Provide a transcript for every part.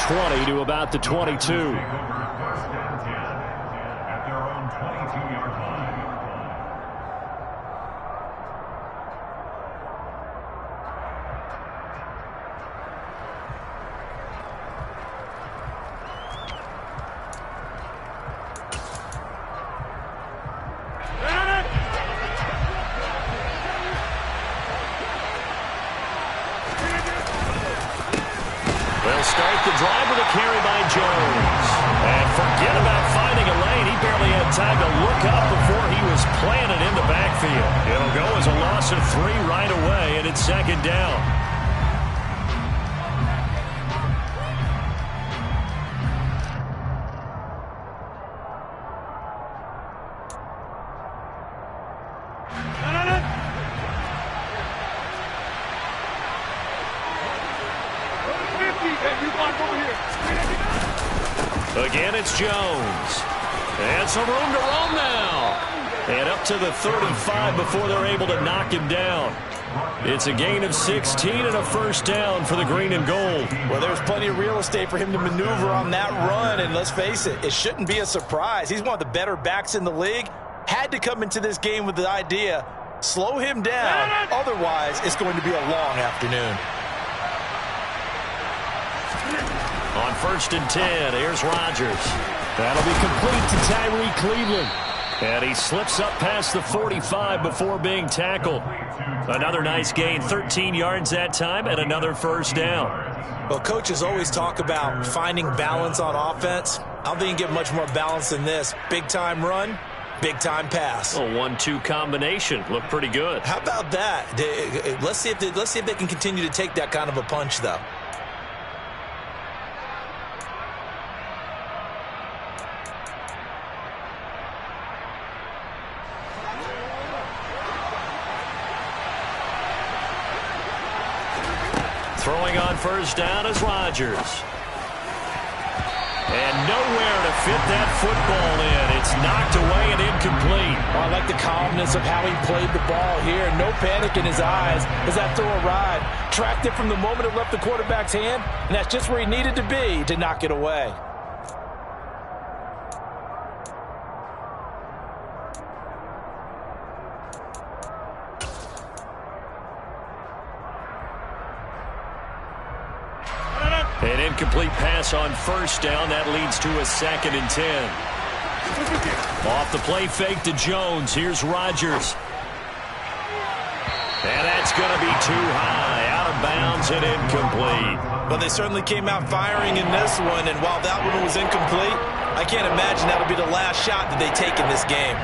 20 to about the 22. They'll start the drive with a carry by Jones. And forget about finding a lane. He barely had time to look up before he was planted in the backfield. It'll go as a loss of 3 right away, and it's second down. Again, it's Jones. And some room to roam now. And up to the 35 before they're able to knock him down. It's a gain of 16 and a first down for the green and gold. Well, there's plenty of real estate for him to maneuver on that run. And let's face it, it shouldn't be a surprise. He's one of the better backs in the league. Had to come into this game with the idea, slow him down. Otherwise, it's going to be a long afternoon. On 1st and 10, here's Rodgers. That'll be complete to Tyree Cleveland. And he slips up past the 45 before being tackled. Another nice gain, 13 yards that time, and another first down. Well, coaches always talk about finding balance on offense. I don't think you can get much more balance than this. Big-time run, big-time pass. A 1-2 combination. Looked pretty good. How about that? Let's see if they can continue to take that kind of a punch, though. Throwing on first down is Rodgers. And nowhere to fit that football in. It's knocked away and incomplete. Oh, I like the calmness of how he played the ball here. No panic in his eyes as that throw arrived. Tracked it from the moment it left the quarterback's hand, and that's just where he needed to be to knock it away. An incomplete pass on first down. That leads to a 2nd and 10. Off the play fake to Jones. Here's Rodgers. And that's going to be too high. Out of bounds and incomplete. Well, they certainly came out firing in this one, and while that one was incomplete, I can't imagine that'll be the last shot that they take in this game.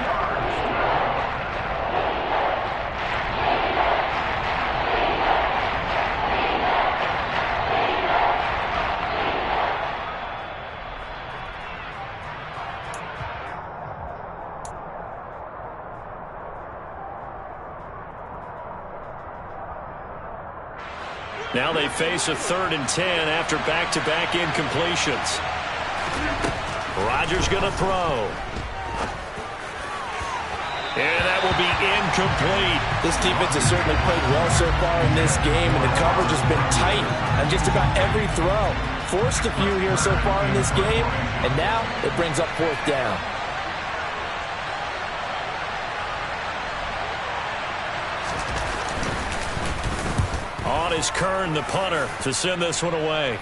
Now they face a 3rd and 10 after back-to-back incompletions. Rodgers going to throw. And that will be incomplete. This defense has certainly played well so far in this game, and the coverage has been tight on just about every throw. Forced a few here so far in this game, and now it brings up 4th down. On is Kern, the punter, to send this one away.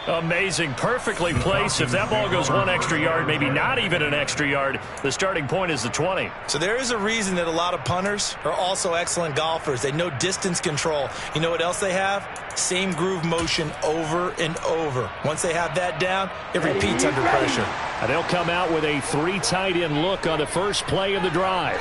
Amazing. Perfectly placed. If that ball goes 1 extra yard, maybe not even an extra yard, the starting point is the 20. So there is a reason that a lot of punters are also excellent golfers. They know distance control. You know what else they have? Same groove motion over and over. Once they have that down, it repeats under pressure. And they'll come out with a 3 tight end look on the first play of the drive.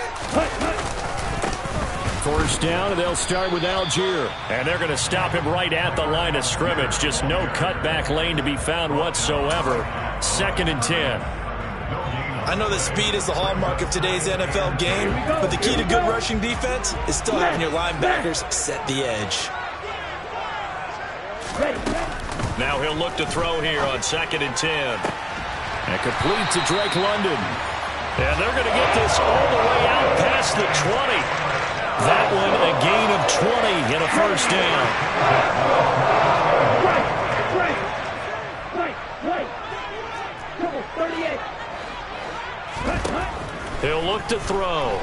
First down, and they'll start with Algier. And they're going to stop him right at the line of scrimmage. Just no cutback lane to be found whatsoever. 2nd and 10. I know that speed is the hallmark of today's NFL game, but the key to good rushing defense is still having your linebackers set the edge. Now he'll look to throw here on 2nd and 10. And complete to Drake London. And they're going to get this all the way out past the 20. That one a gain of 20 and a first down. throw.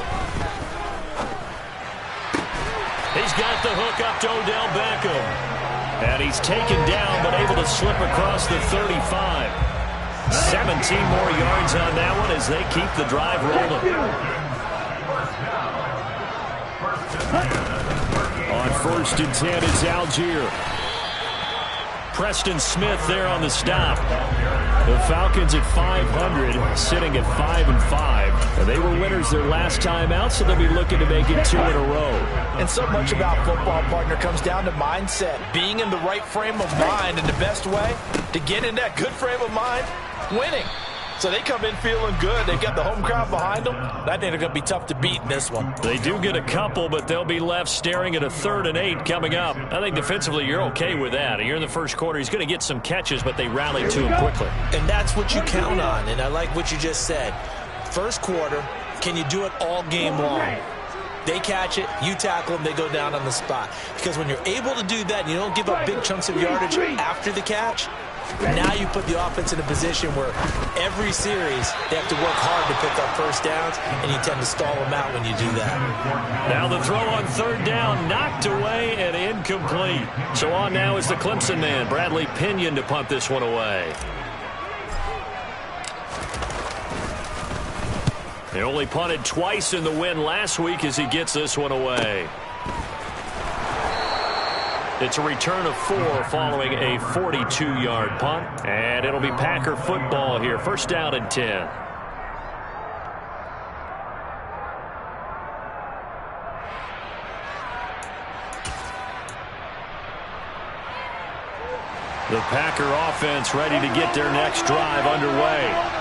He's got the hook up to Odell Beckham. And he's taken down, but able to slip across the 35. 17 more yards on that one as they keep the drive rolling. On 1st and 10, it's Algier. Preston Smith there on the stop. The Falcons at 500, sitting at 5-5. And they were winners their last time out, so they'll be looking to make it 2 in a row. And so much about football, partner, comes down to mindset. Being in the right frame of mind, and the best way to get in that good frame of mind, winning. So they come in feeling good. They've got the home crowd behind them. I think they're going to be tough to beat in this one. They do get a couple, but they'll be left staring at a 3rd and 8 coming up. I think defensively you're okay with that. Here in the first quarter, he's going to get some catches, but they rally to him quickly. And that's what you count on, and I like what you just said. First quarter, can you do it all game long? They catch it, you tackle them, they go down on the spot. Because when you're able to do that and you don't give up big chunks of yardage after the catch, now you put the offense in a position where every series they have to work hard to pick up first downs, and you tend to stall them out when you do that. Now the throw on 3rd down, knocked away and incomplete. So on now is the Clemson man, Bradley Pinion, to punt this one away. They only punted twice in the win last week as he gets this one away. It's a return of 4 following a 42-yard punt. And it'll be Packer football here. 1st down and 10. The Packer offense ready to get their next drive underway.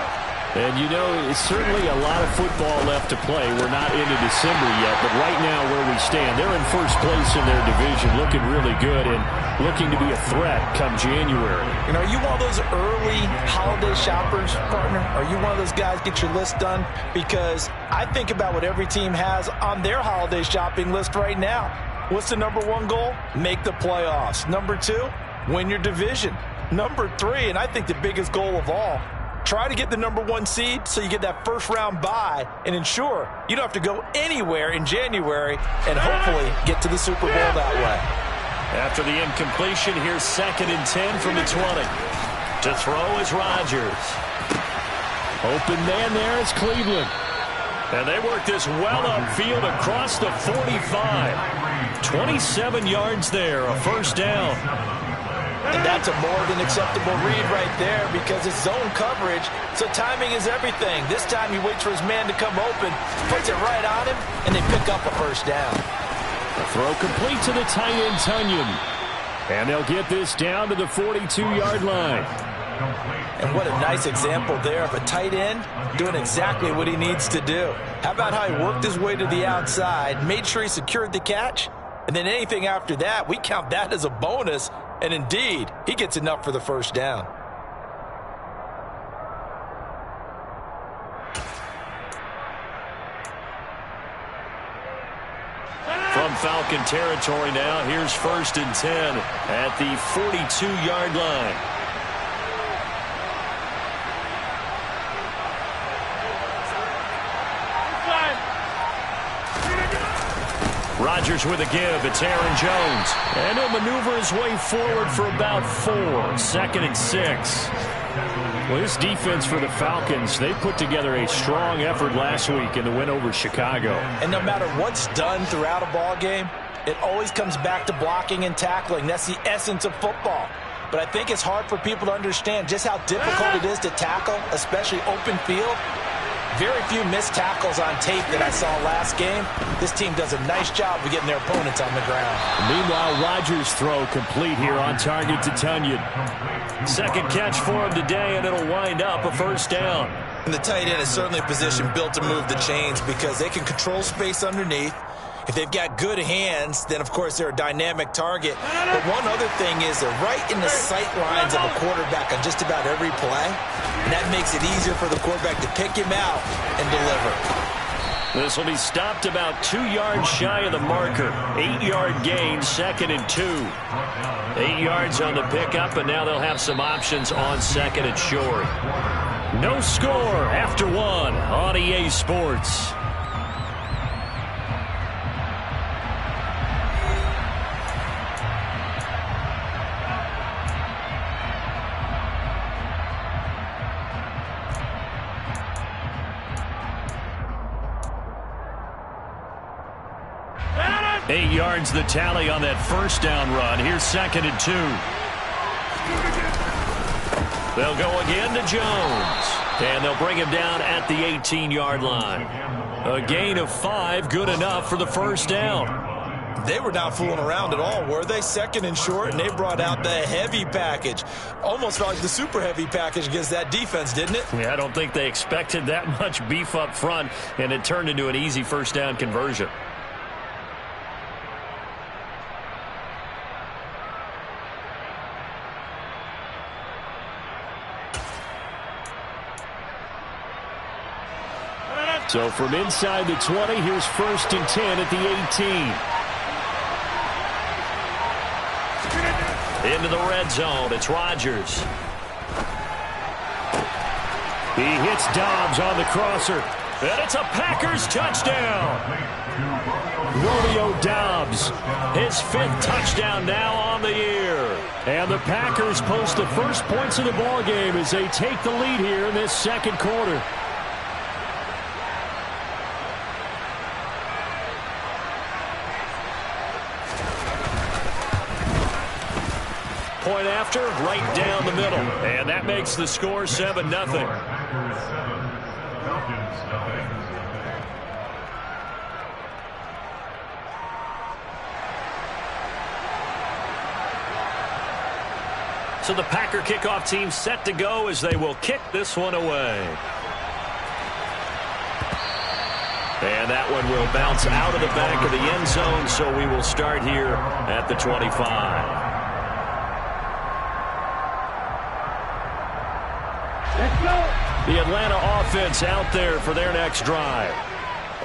And, you know, it's certainly a lot of football left to play. We're not into December yet, but right now where we stand, they're in first place in their division, looking really good and looking to be a threat come January. You know, are you one of those early holiday shoppers, partner? Are you one of those guys get your list done? Because I think about what every team has on their holiday shopping list right now. What's the #1 goal? Make the playoffs. #2, win your division. #3, and I think the biggest goal of all, try to get the #1 seed so you get that first-round bye and ensure you don't have to go anywhere in January and hopefully get to the Super Bowl that way. After the incompletion, here's 2nd and 10 from the 20. To throw is Rodgers. Open man there is Cleveland. And they work this well upfield across the 45. 27 yards there, a 1st down. And that's a more than acceptable read right there because it's zone coverage, so timing is everything. This time he waits for his man to come open, puts it right on him, and they pick up a 1st down. The throw complete to the tight end, Tunyon. And they'll get this down to the 42-yard line. And what a nice example there of a tight end doing exactly what he needs to do. How about how he worked his way to the outside, made sure he secured the catch, and then anything after that, we count that as a bonus. And indeed, he gets enough for the 1st down. From Falcon territory now, here's 1st and 10 at the 42-yard line. Rodgers with a give. It's Aaron Jones. And he'll maneuver his way forward for about 4. 2nd and 6. Well, this defense for the Falcons, they put together a strong effort last week in the win over Chicago. And no matter what's done throughout a ball game, it always comes back to blocking and tackling. That's the essence of football. But I think it's hard for people to understand just how difficult it is to tackle, especially open field. Very few missed tackles on tape that I saw last game. This team does a nice job of getting their opponents on the ground. Meanwhile, Rodgers' throw complete here on target to Tunyon. 2nd catch for him today, and it'll wind up a 1st down. And the tight end is certainly a position built to move the chains because they can control space underneath. If they've got good hands, then, of course, they're a dynamic target. But one other thing is they're right in the sight lines of a quarterback on just about every play. And that makes it easier for the quarterback to pick him out and deliver. This will be stopped about 2 yards shy of the marker. 8-yard gain, 2nd and 2. 8 yards on the pickup, and now they'll have some options on 2nd and short. No score after 1 on EA Sports. 8 yards the tally on that first down run. Here's 2nd and 2. They'll go again to Jones. And they'll bring him down at the 18-yard line. A gain of 5, good enough for the first down. They were not fooling around at all, were they? 2nd and short, and they brought out the heavy package. Almost felt like the super heavy package against that defense, didn't it? Yeah, I don't think they expected that much beef up front, and it turned into an easy first down conversion. So from inside the 20, here's 1st and 10 at the 18. Into the red zone, it's Rodgers. He hits Dobbs on the crosser, and it's a Packers touchdown. Romeo Dobbs, his 5th touchdown now on the year. And the Packers post the first points of the ballgame as they take the lead here in this 2nd quarter. Point after, right down the middle. And that makes the score 7-0. So the Packer kickoff team set to go as they will kick this one away. And that one will bounce out of the back of the end zone, so we will start here at the 25. The Atlanta offense out there for their next drive.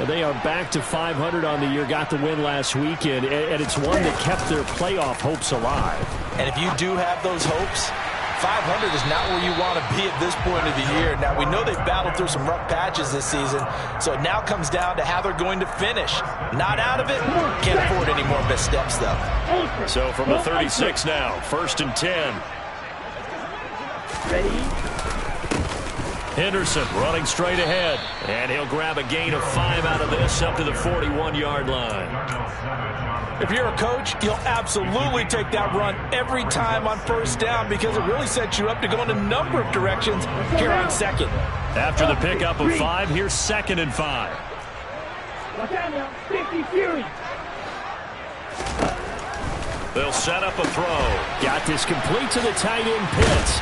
They are back to 500 on the year, got the win last weekend, and it's one that kept their playoff hopes alive. And if you do have those hopes, 500 is not where you want to be at this point of the year. Now, we know they've battled through some rough patches this season, so it now comes down to how they're going to finish. Not out of it, can't afford any more missteps, though. So from the 36 now, 1st and 10. Ready? Henderson running straight ahead, and he'll grab a gain of 5 out of this up to the 41-yard line. If you're a coach, you'll absolutely take that run every time on 1st down because it really sets you up to go in a number of directions here on 2nd. After the pickup of 5, here's 2nd and 5. Watch out now, 50 Fury. They'll set up a throw. Got this complete to the tight end Pitts.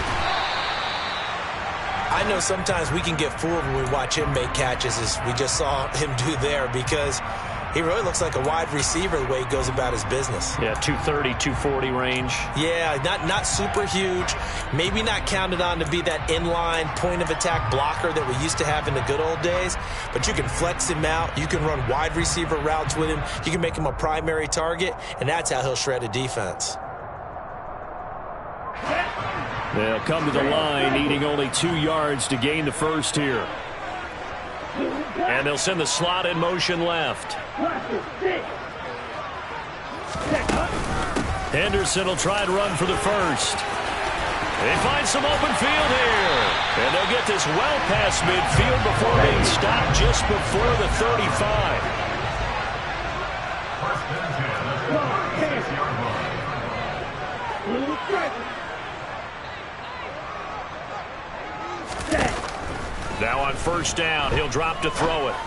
I know sometimes we can get fooled when we watch him make catches, as we just saw him do there, because he really looks like a wide receiver the way he goes about his business. Yeah, 230, 240 range. Yeah, not super huge. Maybe not counted on to be that inline point-of-attack blocker that we used to have in the good old days, but you can flex him out. You can run wide receiver routes with him. You can make him a primary target, and that's how he'll shred a defense. They'll come to the line, needing only 2 yards to gain the first here. And they'll send the slot in motion left. Henderson will try and run for the first. They find some open field here. And they'll get this well past midfield before being stopped just before the 35. Now on 1st down, he'll drop to throw it.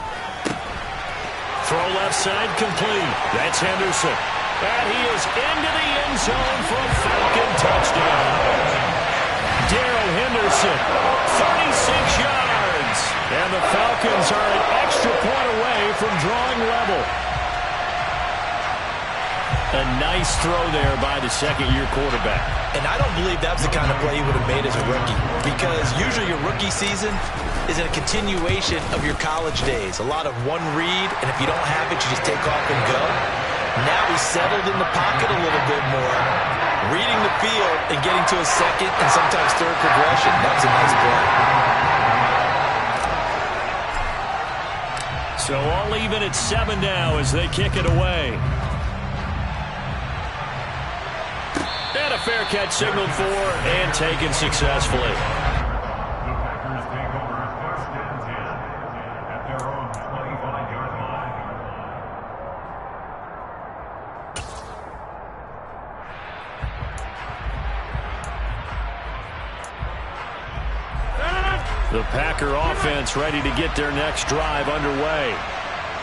Throw left side complete. That's Henderson. And he is into the end zone for a Falcon touchdown. Darrell Henderson, 36 yards. And the Falcons are an extra point away from drawing level. A nice throw there by the 2nd-year quarterback. And I don't believe that's the kind of play he would have made as a rookie, because usually your rookie season is a continuation of your college days. A lot of one read, and if you don't have it, you just take off and go. Now he's settled in the pocket a little bit more, reading the field and getting to a 2nd and sometimes 3rd progression. That was a nice play. So all even at 7 now as they kick it away. And a fair catch signaled for and taken successfully. The Packer offense ready to get their next drive underway.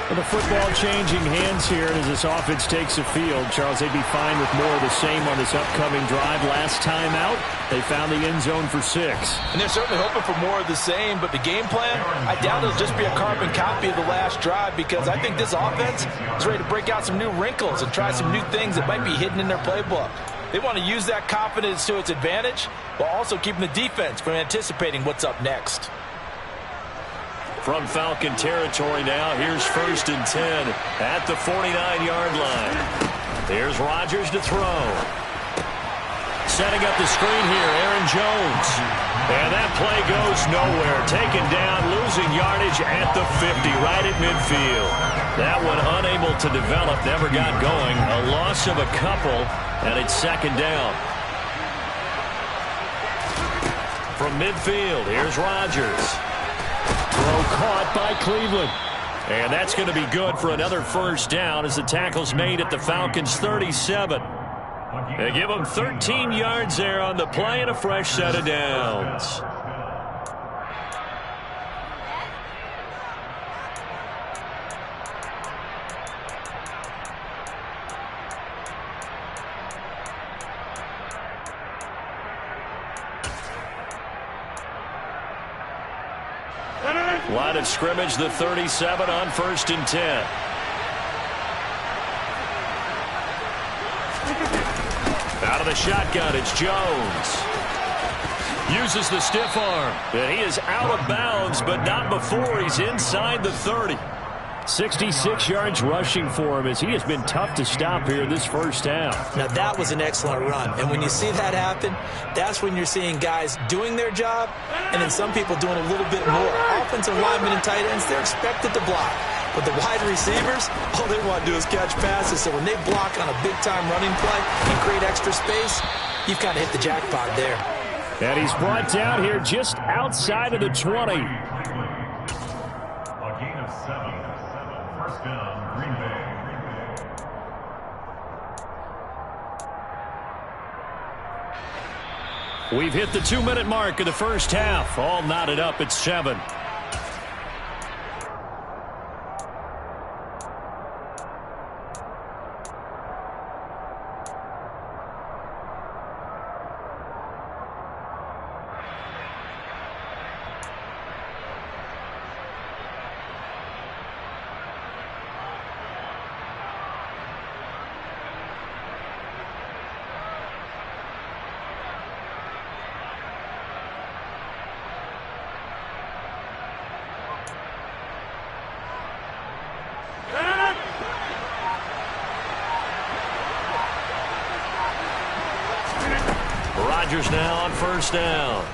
Well, the football changing hands here as this offense takes the field. Charles, they'd be fine with more of the same on this upcoming drive. Last time out, they found the end zone for 6. And they're certainly hoping for more of the same, but the game plan, I doubt it'll just be a carbon copy of the last drive, because I think this offense is ready to break out some new wrinkles and try some new things that might be hidden in their playbook. They want to use that confidence to its advantage while also keeping the defense from anticipating what's up next. From Falcon territory now, here's 1st and 10 at the 49-yard line. Here's Rodgers to throw. Setting up the screen here, Aaron Jones. And that play goes nowhere. Taken down, losing yardage at the 50, right at midfield. That one unable to develop, never got going. A loss of a couple, and it's 2nd down. From midfield, here's Rodgers. Throw caught by Cleveland. And that's going to be good for another 1st down as the tackle's made at the Falcons' 37. They give them 13 yards there on the play and a fresh set of downs. Line of scrimmage, the 37 on 1st and 10. Out of the shotgun, it's Jones. Uses the stiff arm. And he is out of bounds, but not before he's inside the 30. 66 yards rushing for him as he has been tough to stop here this 1st half. Now, that was an excellent run. And when you see that happen, that's when you're seeing guys doing their job and then some people doing a little bit more. Offensive linemen and tight ends, they're expected to block. But the wide receivers, all they want to do is catch passes. So when they block on a big-time running play and create extra space, you've kind of hit the jackpot there. And he's brought down here just outside of the 20. We've hit the 2-minute mark of the 1st half. All knotted up at 7. Rodgers now on 1st down.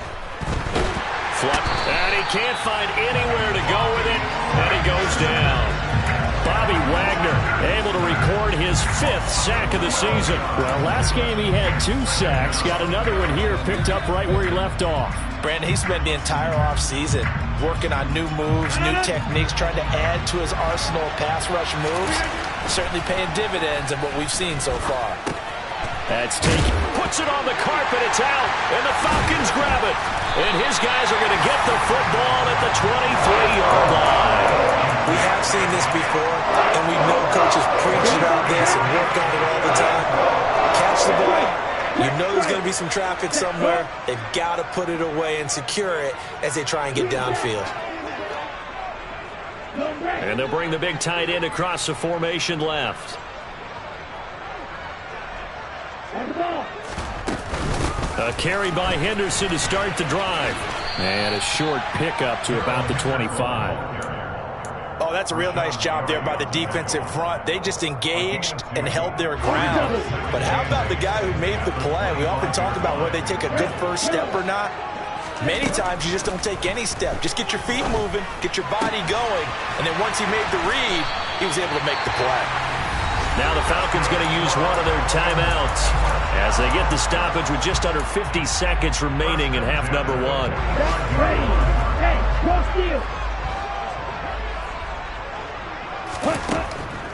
And he can't find anywhere to go with it, and he goes down. Bobby Wagner able to record his 5th sack of the season. Well, last game he had 2 sacks. Got another one here picked up right where he left off. Brandon, he spent the entire offseason working on new moves, new techniques, trying to add to his arsenal of pass rush moves. Certainly paying dividends in what we've seen so far. That's taken. Puts it on the carpet. It's out. And the Falcons grab it. And his guys are going to get the football at the 23-yard line. We have seen this before, and we know coaches preach about this and work on it all the time. Catch the ball. You know there's going to be some traffic somewhere. They've got to put it away and secure it as they try and get downfield. And they'll bring the big tight end across the formation left. A carry by Henderson to start the drive. And a short pickup to about the 25. Oh, that's a real nice job there by the defensive front. They just engaged and held their ground. But how about the guy who made the play? We often talk about whether they take a good first step or not. Many times you just don't take any step. Just get your feet moving, get your body going, and then once he made the read, he was able to make the play. Now the Falcons going to use one of their timeouts as they get the stoppage with just under 50 seconds remaining in half number 1. Ready. Hey, cross field.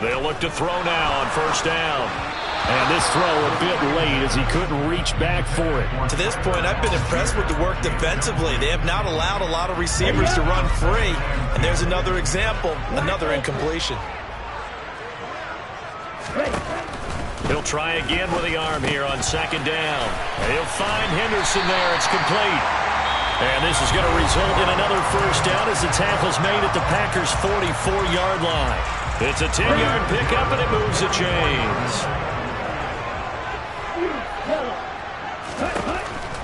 They'll look to throw now on 1st down. And this throw a bit late as he couldn't reach back for it. To this point, I've been impressed with the work defensively. They have not allowed a lot of receivers to run free. And there's another example, another incompletion. He'll try again with the arm here on second down. He'll find Henderson there. It's complete. And this is going to result in another first down as the tackle's made at the Packers' 44-yard line. It's a 10-yard pickup, and it moves the chains.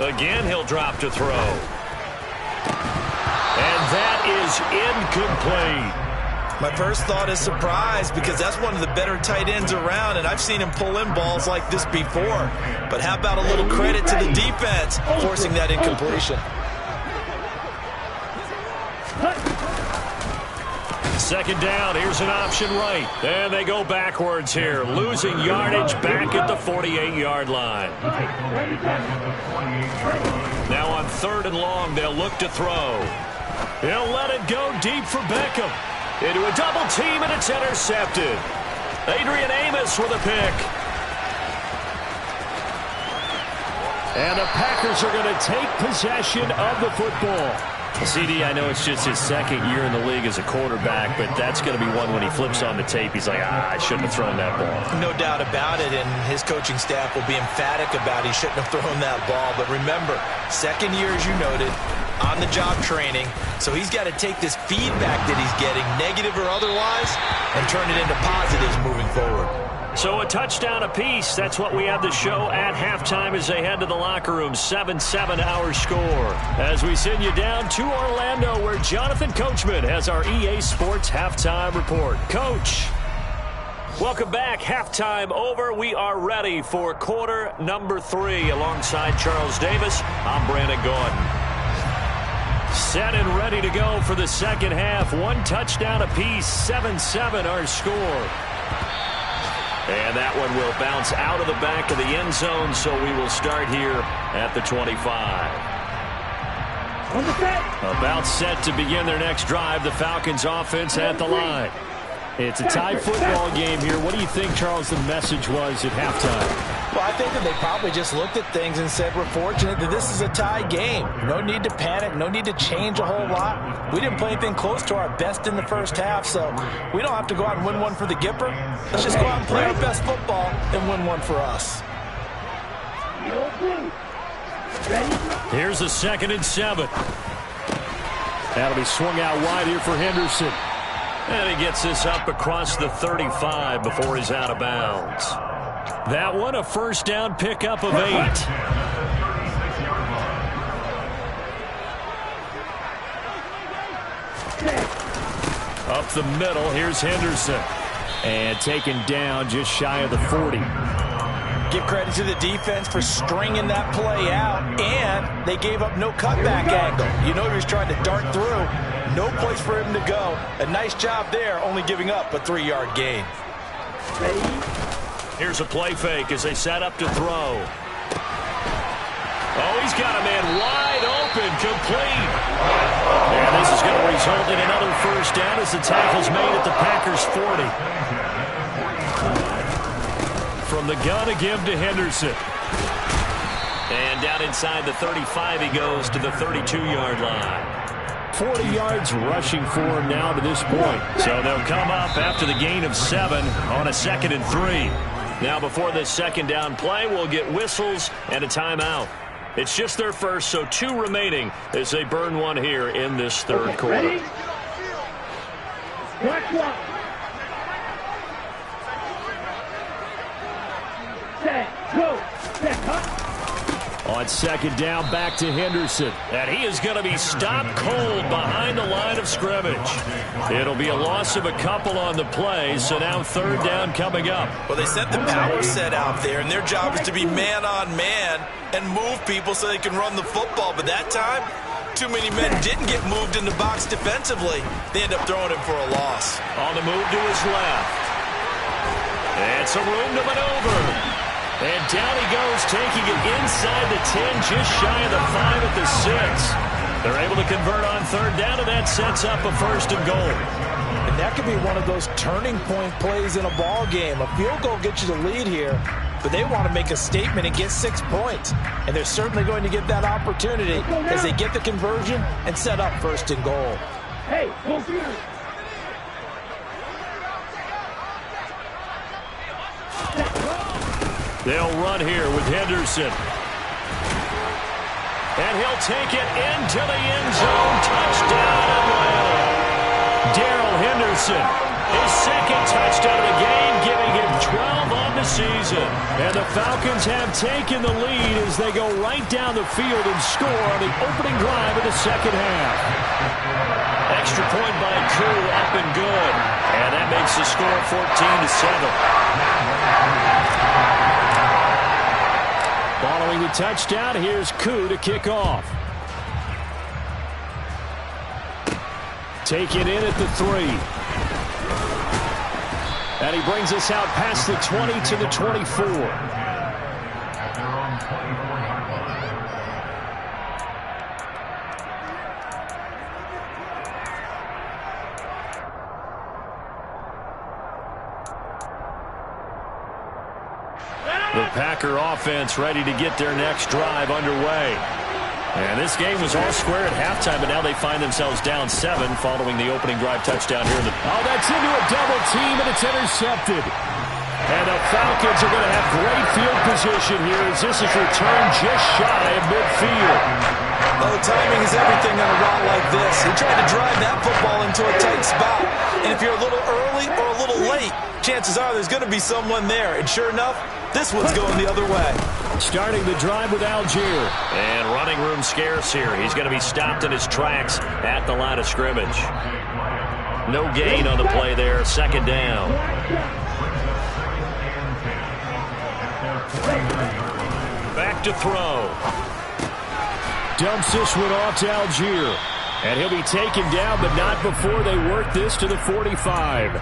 Again, he'll drop to throw. And that is incomplete. My first thought is surprise because that's one of the better tight ends around, and I've seen him pull in balls like this before. But how about a little credit to the defense forcing that incompletion? Second down, here's an option right. And they go backwards here, losing yardage back at the 48-yard line. Now on third and long, they'll look to throw. He'll let it go deep for Beckham. Into a double team, and it's intercepted. Adrian Amos with a pick. And the Packers are going to take possession of the football. CD, I know it's just his second year in the league as a quarterback, but that's going to be one when he flips on the tape. He's like, I shouldn't have thrown that ball. No doubt about it, and his coaching staff will be emphatic about he shouldn't have thrown that ball. But remember, second year, as you noted, on-the-job training, so he's got to take this feedback that he's getting, negative or otherwise, and turn it into positives moving forward. So a touchdown apiece. That's what we have to show at halftime as they head to the locker room. 7-7 our score. As we send you down to Orlando, where Jonathan Coachman has our EA Sports halftime report. Coach, welcome back. Halftime over. We are ready for quarter number 3. Alongside Charles Davis, I'm Brandon Gordon. Set and ready to go for the second half. One touchdown apiece. 7-7 our score. And that one will bounce out of the back of the end zone, so we will start here at the 25. About set to begin their next drive. The Falcons offense at the line. It's a tie football game here. What do you think, Charles, the message was at halftime? Well, I think that they probably just looked at things and said, we're fortunate that this is a tie game. No need to panic. No need to change a whole lot. We didn't play anything close to our best in the first half, so we don't have to go out and win one for the Gipper. Let's just go out and play our best football and win one for us. Here's a 2nd and 7. That'll be swung out wide here for Henderson. And he gets this up across the 35 before he's out of bounds. That one, a first down pickup of 8. Up the middle, here's Henderson. And taken down just shy of the 40. Give credit to the defense for stringing that play out, and they gave up no cutback angle. You know he was trying to dart through. No place for him to go. A nice job there, only giving up a 3-yard gain. Here's a play fake as they set up to throw. Oh, he's got a man wide open, complete. And this is going to result in another first down as the tackle's made at the Packers' 40. From the gun again to Henderson. And down inside the 35 he goes to the 32-yard line. 40 yards rushing for him now to this point. So they'll come up after the gain of 7 on a 2nd and 3. Now before this second down play, we'll get whistles and a timeout. It's just their first, so 2 remaining as they burn one here in this third quarter. On second down, back to Henderson. And he is going to be stopped cold behind the line of scrimmage. It'll be a loss of a couple on the play, so now third down coming up. Well, they set the power set out there, and their job is to be man-on-man and move people so they can run the football. But that time, too many men didn't get moved in the box defensively. They end up throwing him for a loss. On the move to his left. And some room to maneuver. And down he goes, taking it inside the 10, just shy of the 5 at the 6. They're able to convert on third down, and that sets up a 1st and goal. And that could be one of those turning point plays in a ball game. A field goal gets you the lead here, but they want to make a statement and get 6 points. And they're certainly going to get that opportunity as they get the conversion and set up 1st and goal. Hey, go here. They'll run here with Henderson. And he'll take it into the end zone. Touchdown, Atlanta. Darrell Henderson, his 2nd touchdown of the game, giving him 12 on the season. And the Falcons have taken the lead as they go right down the field and score on the opening drive of the 2nd half. Extra point by Koo, up and good. And that makes the score 14-7. Following the touchdown, here's Koo to kick off. Taken in at the 3. And he brings us out past the 20 to the 24. The Packer offense ready to get their next drive underway. And this game was all square at halftime, but now they find themselves down 7 following the opening drive touchdown here. Oh, that's into a double team, and it's intercepted. And the Falcons are going to have great field position here as this is returned just shy of midfield. Well, timing is everything on a route like this. He tried to drive that football into a tight spot. And if you're a little early or a little late, chances are there's going to be someone there. And sure enough, this one's going the other way. Starting the drive with Algier. And running room scarce here. He's going to be stopped in his tracks at the line of scrimmage. No gain on the play there. 2nd down. Back to throw. Dumps this one off to Algier. And he'll be taken down, but not before they work this to the 45.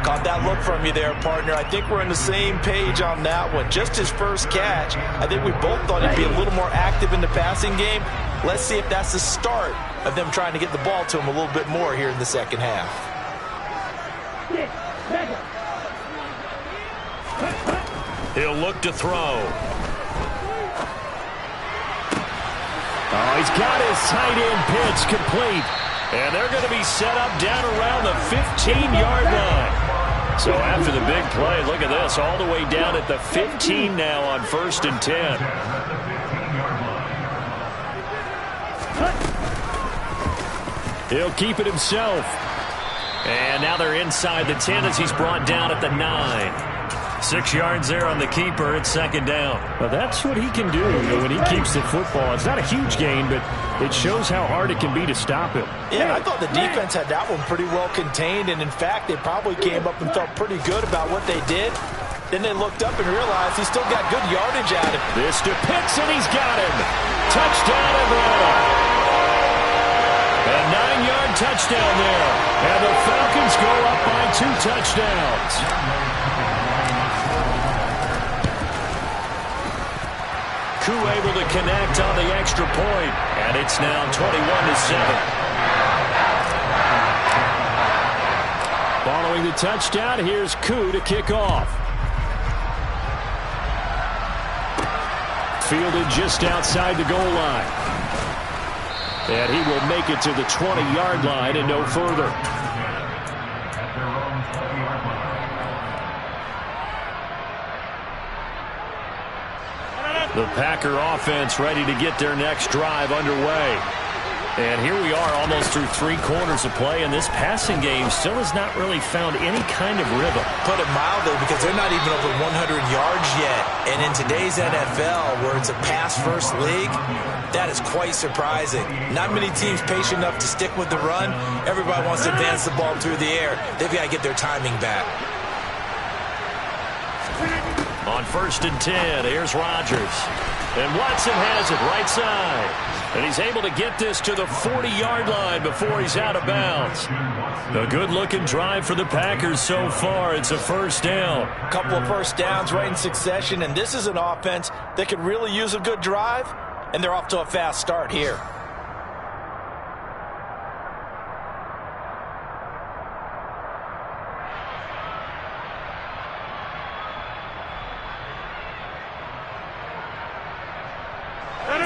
Caught that look from you there, partner. I think we're on the same page on that one. Just his first catch. I think we both thought he'd be a little more active in the passing game. Let's see if that's the start of them trying to get the ball to him a little bit more here in the 2nd half. He'll look to throw. Oh, he's got his tight end pitch complete. And they're going to be set up down around the 15-yard line. So after the big play, look at this, all the way down at the 15 now on 1st and 10. He'll keep it himself. And now they're inside the 10 as he's brought down at the 9. 6 yards there on the keeper. It's 2nd down. Well, that's what he can do when he keeps the football. It's not a huge gain, but it shows how hard it can be to stop him. Yeah, I thought the defense had that one pretty well contained, and in fact, they probably came up and felt pretty good about what they did. Then they looked up and realized he still got good yardage out of it. This to Pitts, and he's got him. Touchdown, Atlanta. A 9-yard touchdown there. And the Falcons go up by 2 touchdowns. Koo able to connect on the extra point, and it's now 21-7. Following the touchdown, here's Koo to kick off. Fielded just outside the goal line. And he will make it to the 20-yard line and no further. The Packer offense ready to get their next drive underway. And here we are almost through 3 quarters of play, and this passing game still has not really found any kind of rhythm. Put it mildly, because they're not even over 100 yards yet. And in today's NFL, where it's a pass-first league, that is quite surprising. Not many teams patient enough to stick with the run. Everybody wants to advance the ball through the air. They've got to get their timing back. On 1st and 10, here's Rodgers. And Watson has it right side. And he's able to get this to the 40-yard line before he's out of bounds. A good-looking drive for the Packers so far. It's a 1st down. A couple of 1st downs right in succession, and this is an offense that could really use a good drive, and they're off to a fast start here.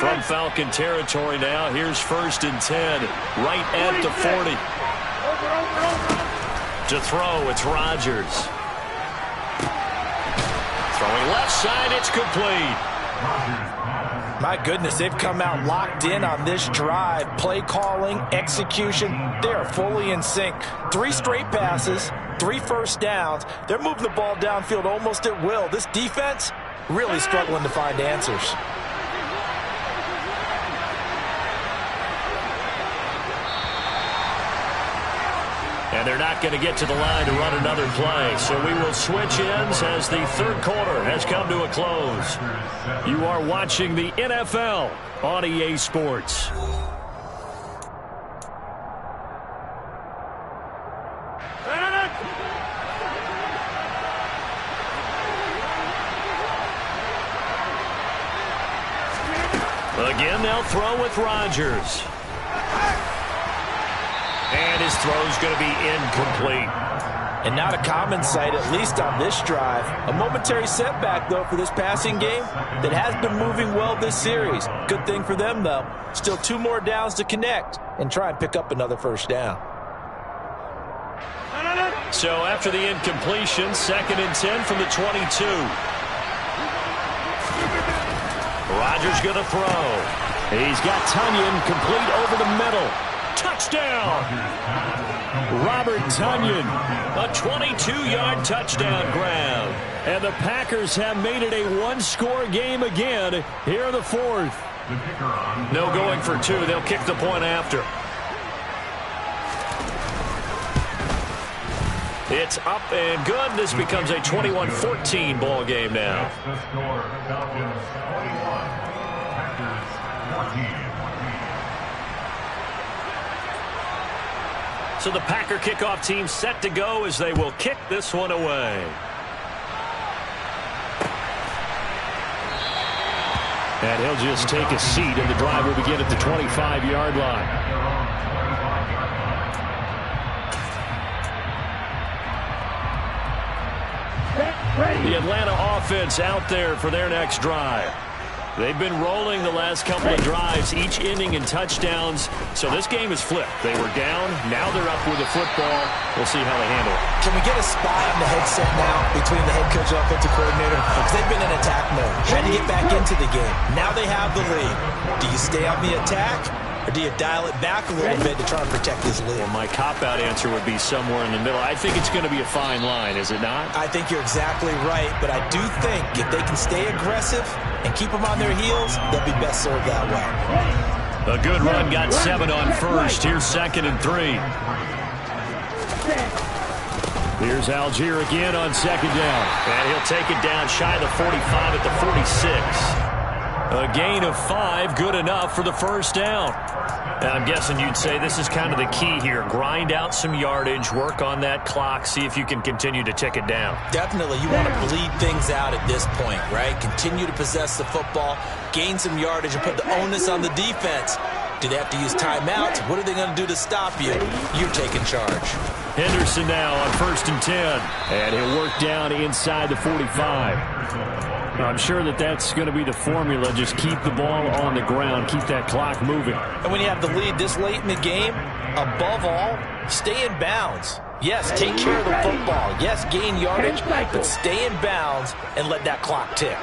From Falcon territory now, here's 1st and 10, right at the 40. To throw, it's Rodgers. Throwing left side, it's complete. My goodness, they've come out locked in on this drive. Play calling, execution, they are fully in sync. 3 straight passes, 3 first downs. They're moving the ball downfield almost at will. This defense really struggling to find answers. And they're not going to get to the line to run another play. So we will switch ends as the 3rd quarter has come to a close. You are watching the NFL on EA Sports. Again, they'll throw with Rodgers. And his throw's going to be incomplete. And not a common sight, at least on this drive. A momentary setback, though, for this passing game that has been moving well this series. Good thing for them, though. Still 2 more downs to connect and try and pick up another first down. So after the incompletion, 2nd and 10 from the 22. Rodgers going to throw. He's got Tonyan complete over the middle. Touchdown! Robert Tonyan. A 22-yard touchdown grab. And the Packers have made it a 1-score game again here in the 4th. No going for 2. They'll kick the point after. It's up and good. This becomes a 21-14 ball game now. So the Packer kickoff team set to go as they will kick this one away. And he'll just take a seat, and the drive will begin at the 25-yard line. The Atlanta offense out there for their next drive. They've been rolling the last couple of drives, each inning in touchdowns. So this game is flipped. They were down. Now they're up with the football. We'll see how they handle it. Can we get a spy on the headset now between the head coach and offensive coordinator? Because they've been in attack mode, trying to get back into the game. Now they have the lead. Do you stay on the attack, or do you dial it back a little bit to try and protect this lead? Well, my cop-out answer would be somewhere in the middle. I think it's going to be a fine line, is it not? I think you're exactly right, but I do think if they can stay aggressive and keep them on their heels, they'll be best served that way. A good run, got 7 on first. Here's 2nd and 3. Here's Algier again on 2nd down. And he'll take it down shy of the 45 at the 46. A gain of 5, good enough for the first down. And I'm guessing you'd say this is kind of the key here. Grind out some yardage, work on that clock, see if you can continue to tick it down. Definitely, you want to bleed things out at this point, right? Continue to possess the football, gain some yardage, and put the onus on the defense. Do they have to use timeouts? What are they going to do to stop you? You're taking charge. Henderson now on 1st and 10. And he'll work down inside the 45. I'm sure that's going to be the formula. Just keep the ball on the ground. Keep that clock moving. And when you have the lead this late in the game, above all, stay in bounds. Yes, take care of the football. Yes, gain yardage, but stay in bounds and let that clock tick.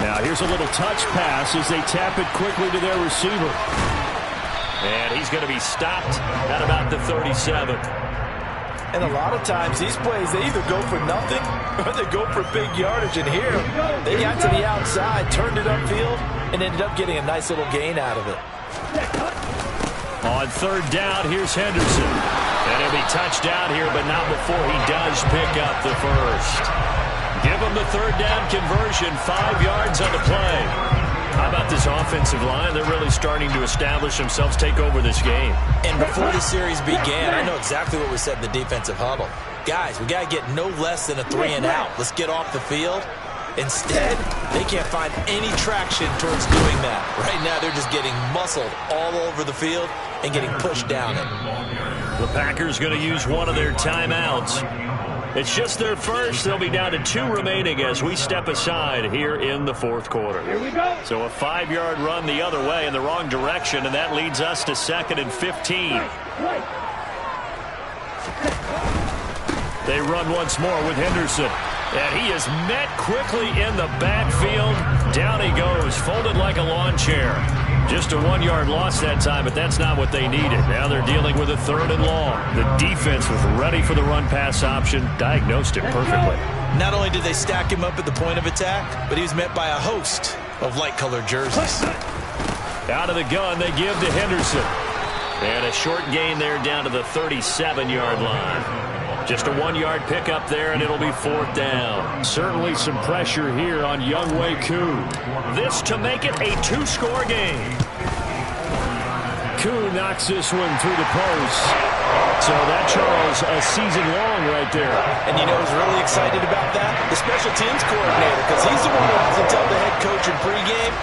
Now here's a little touch pass as they tap it quickly to their receiver. And he's going to be stopped at about the 37. And a lot of times, these plays, they either go for nothing or they go for big yardage. And here, they got to the outside, turned it upfield, and ended up getting a nice little gain out of it. On 3rd down, here's Henderson. And he'll be touched out here, but not before he does pick up the first. Give him the 3rd down conversion, 5 yards on the play. How about this offensive line? They're really starting to establish themselves, take over this game. And before the series began, I know exactly what we said in the defensive huddle. Guys, we got to get no less than a 3 and out. Let's get off the field. Instead, they can't find any traction towards doing that. Right now, they're just getting muscled all over the field and getting pushed down it. The Packers going to use one of their timeouts. It's just their first. They'll be down to 2 remaining as we step aside here in the fourth quarter. Here we go. So a 5-yard run the other way in the wrong direction, and that leads us to 2nd and 15. Right. They run once more with Henderson. And he is met quickly in the backfield. Down he goes, folded like a lawn chair. Just a 1-yard loss that time, but that's not what they needed. Now they're dealing with a 3rd and long. The defense was ready for the run-pass option, diagnosed it perfectly. Not only did they stack him up at the point of attack, but he was met by a host of light-colored jerseys. Out of the gun, they give to Henderson. And a short gain there down to the 37-yard line. Just a 1-yard pickup there, and it'll be 4th down. Certainly some pressure here on Younghoe Koo. This to make it a 2-score game. Koo knocks this one through the post. So that, Charles, a season long right there. And you know who's really excited about that? The special teams coordinator, because he's the one who has to tell the head coach in pregame,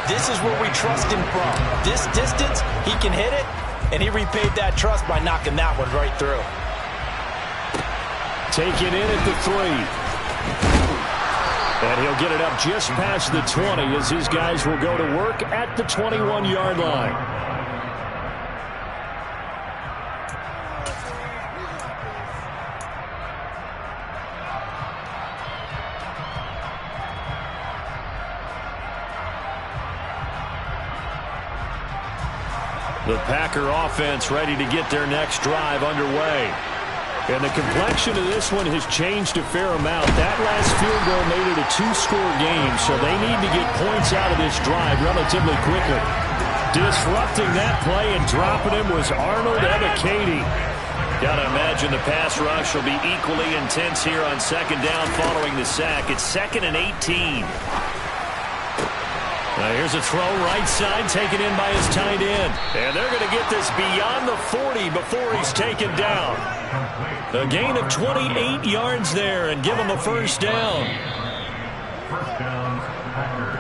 this is where we trust him from. This distance, he can hit it, and he repaid that trust by knocking that one right through. Taken in at the 3. And he'll get it up just past the 20 as his guys will go to work at the 21-yard line. The Packer offense ready to get their next drive underway. And the complexion of this one has changed a fair amount. That last field goal made it a 2-score game, so they need to get points out of this drive relatively quickly. Disrupting that play and dropping him was Arnold Ebiketie. Got to imagine the pass rush will be equally intense here on 2nd down following the sack. It's 2nd and 18. Now here's a throw right side taken in by his tight end. And they're going to get this beyond the 40 before he's taken down. A gain of 28 yards there and give him a 1st down. First down, Packers.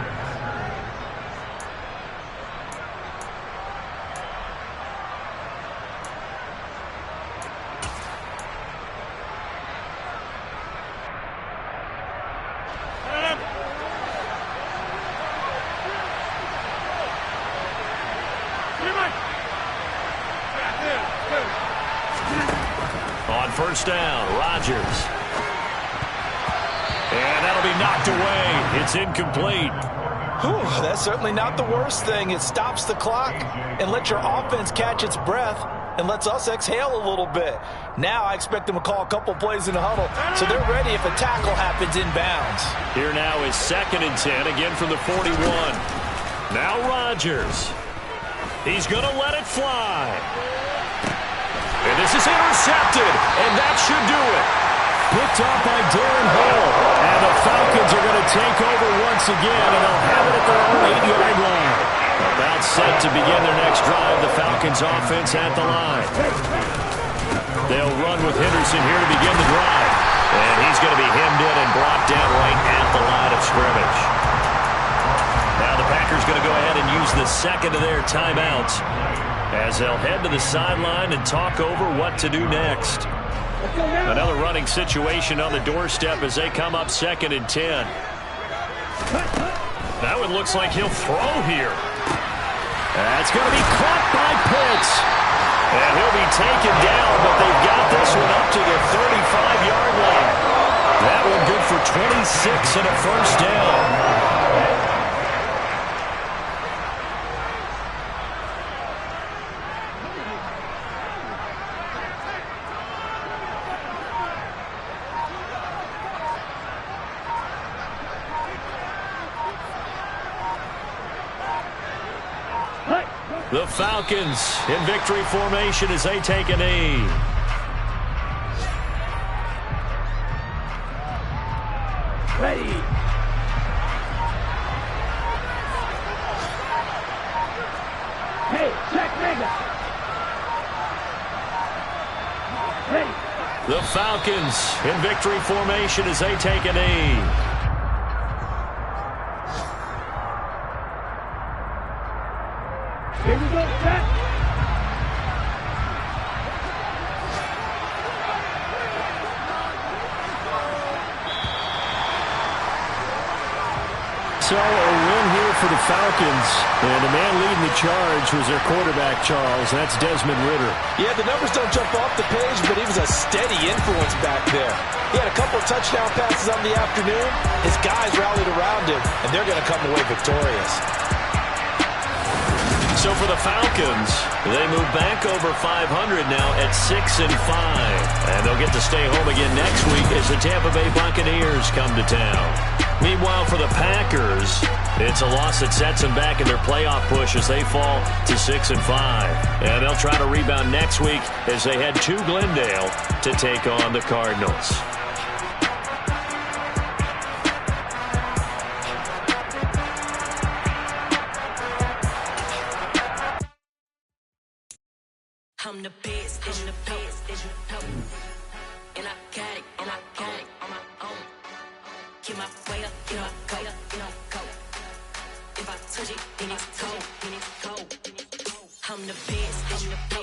On 1st down, Rodgers. And that'll be knocked away. It's incomplete. Whew, that's certainly not the worst thing. It stops the clock and lets your offense catch its breath and lets us exhale a little bit. Now I expect them to call a couple plays in the huddle, so they're ready if a tackle happens inbounds. Here now is 2nd and 10, again from the 41. Now Rodgers. He's going to let it fly. And this is intercepted, and that should do it. Picked off by Darren Hall. And the Falcons are going to take over once again, and they'll have it at their own 8-yard line. About set to begin their next drive, the Falcons offense at the line. They'll run with Henderson here to begin the drive. And he's going to be hemmed in and brought down right at the line of scrimmage. Now the Packers going to go ahead and use the 2nd of their timeouts as they'll head to the sideline and talk over what to do next. Another running situation on the doorstep as they come up 2nd and 10. That one looks like he'll throw here. That's going to be caught by Pitts. And he'll be taken down, but they've got this one up to the 35-yard line. That one good for 26 and a 1st down. The Falcons in victory formation as they take a knee. Ready. Hey, check Vega. Ready. The Falcons in victory formation as they take a knee. Here we go, set. so a win here for the Falcons. And the man leading the charge was their quarterback, Charles. That's Desmond Ridder. Yeah, the numbers don't jump off the page, but he was a steady influence back there. He had a couple of touchdown passes on the afternoon. His guys rallied around him, and they're going to come away victorious. So for the Falcons, they move back over 500 now at 6-5. And they'll get to stay home again next week as the Tampa Bay Buccaneers come to town. Meanwhile, for the Packers, it's a loss that sets them back in their playoff push as they fall to 6-5. And they'll try to rebound next week as they head to Glendale to take on the Cardinals. I'm the best, I'm the best, and I got it, on my own. Keep my way up, you know I go. If I touch it, then it's cold, I'm the best, I'm the best.